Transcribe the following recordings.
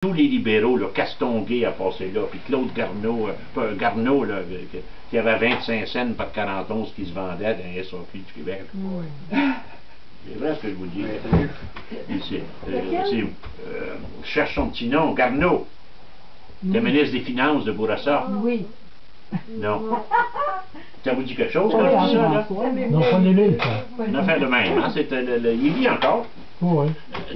Tous les libéraux, là, Castonguay a passé là, puis Claude Garneau, là, qui avait 25 cents par 41 qui se vendait dans les SAQ du Québec. C'est vrai ce que je vous dis. Je cherche son petit nom, Garneau. Le ministre des Finances de Bourassa. Oui. Non. Ça vous dit quelque chose quand je dis ça, là? Non, pas les livres, ça. Une affaire de même, hein? Il vit encore. Oui.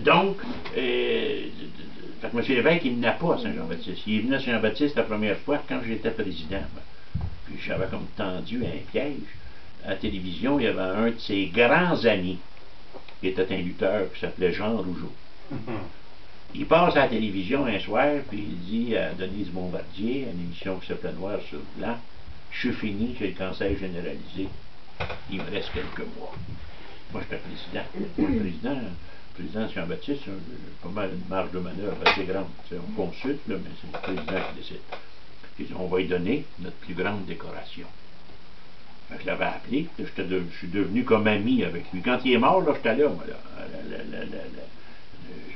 Donc, fait que M. Lévesque, il n'a pas à Saint-Jean-Baptiste. Il est venu à Saint-Jean-Baptiste la première fois quand j'étais président. Puis j'avais comme tendu un piège. À la télévision, il y avait un de ses grands amis qui était un lutteur qui s'appelait Jean Rougeau. Il passe à la télévision un soir, puis il dit à Denise Bombardier, à une émission qui s'appelait Noir sur Blanc, je suis fini, j'ai le cancer généralisé. Il me reste quelques mois. Moi, j'étais président. Moi, le président de Jean-Baptiste, pas mal une marge de manœuvre assez grande. On consulte, là, mais c'est le président qui décide. Puis on va lui donner notre plus grande décoration. Je l'avais appelé, je suis devenu comme ami avec lui. Quand il est mort, là, j'étais là, moi, là.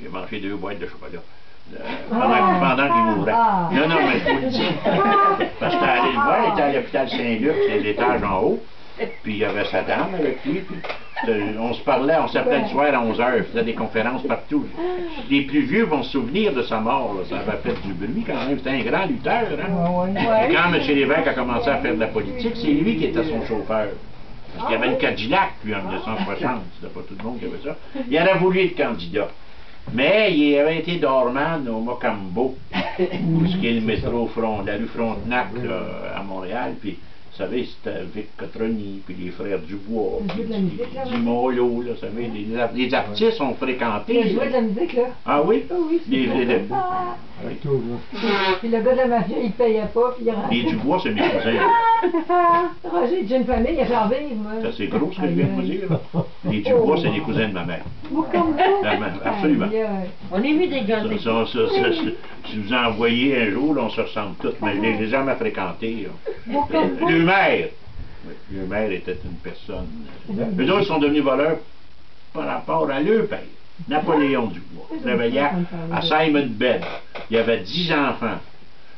J'ai mangé 2 boîtes de chocolat. Pendant qu'il mourait. Non, mais je vous le dis. Parce que j'étais allé le voir, il était à l'hôpital Saint-Luc, c'est l'étage en haut. Puis il y avait sa dame avec lui. Puis on se parlait, on s'appelait le soir à 11h, il faisait des conférences partout. Les plus vieux vont se souvenir de sa mort, là. Ça avait fait du bruit quand même. C'était un grand lutteur. Hein? Et quand M. Lévesque a commencé à faire de la politique, c'est lui qui était son chauffeur. Parce qu'il y avait une Cadillac, puis en 1960, c'était pas tout le monde qui avait ça. Il aurait voulu être candidat. Mais il avait été dormant au Mocambo, où ce qui est le métro, la rue Frontenac là, à Montréal, puis vous savez, c'était Vic Cotroni, puis les frères Dubois, puis Dimolo, là, vous savez, les artistes ont fréquenté. Il a joué de la musique, là. Ah oui? Oui. Puis le gars de la mafia, il payait pas, puis il rentre. Les Dubois, c'est mes cousins. Roger, j'ai une famille, il a fait en vivre, moi. C'est gros ce que je viens de vous dire. Les Dubois, c'est les cousins de ma mère. Absolument. On est mis des gars. Si vous en voyez un jour, là, on se ressemble tous, mais je les ai jamais fréquentés. Le maire était une personne. Eux autres sont devenus voleurs par rapport à leur père, Napoléon Dubois. Il travaillait à Simon Bed. Il y avait 10 enfants.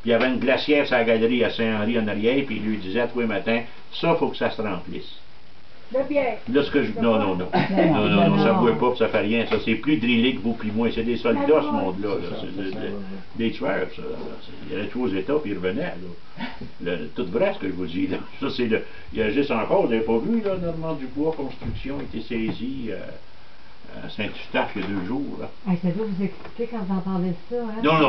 Puis il y avait une glacière sur la galerie à Saint-Henri en arrière, puis il lui disait tous les matins, ça, il faut que ça se remplisse. De bière. Là, ce que je... Non, ça ne boit pas, ça fait rien. Ça, c'est plus drillé que vous puis moi. C'est des soldats, ce monde-là. C'est des tueurs, ça. Il allait tous aux États, puis il revenait. Tout vrai, ce que je vous dis. Là. Ça, c'est le... Il agisse encore, vous n'avez pas vu, là, Normand Dubois, Construction, a été saisi à Saint-Eustache il y a 2 jours. Là. Ça doit vous exciter quand vous entendez ça, hein? Non.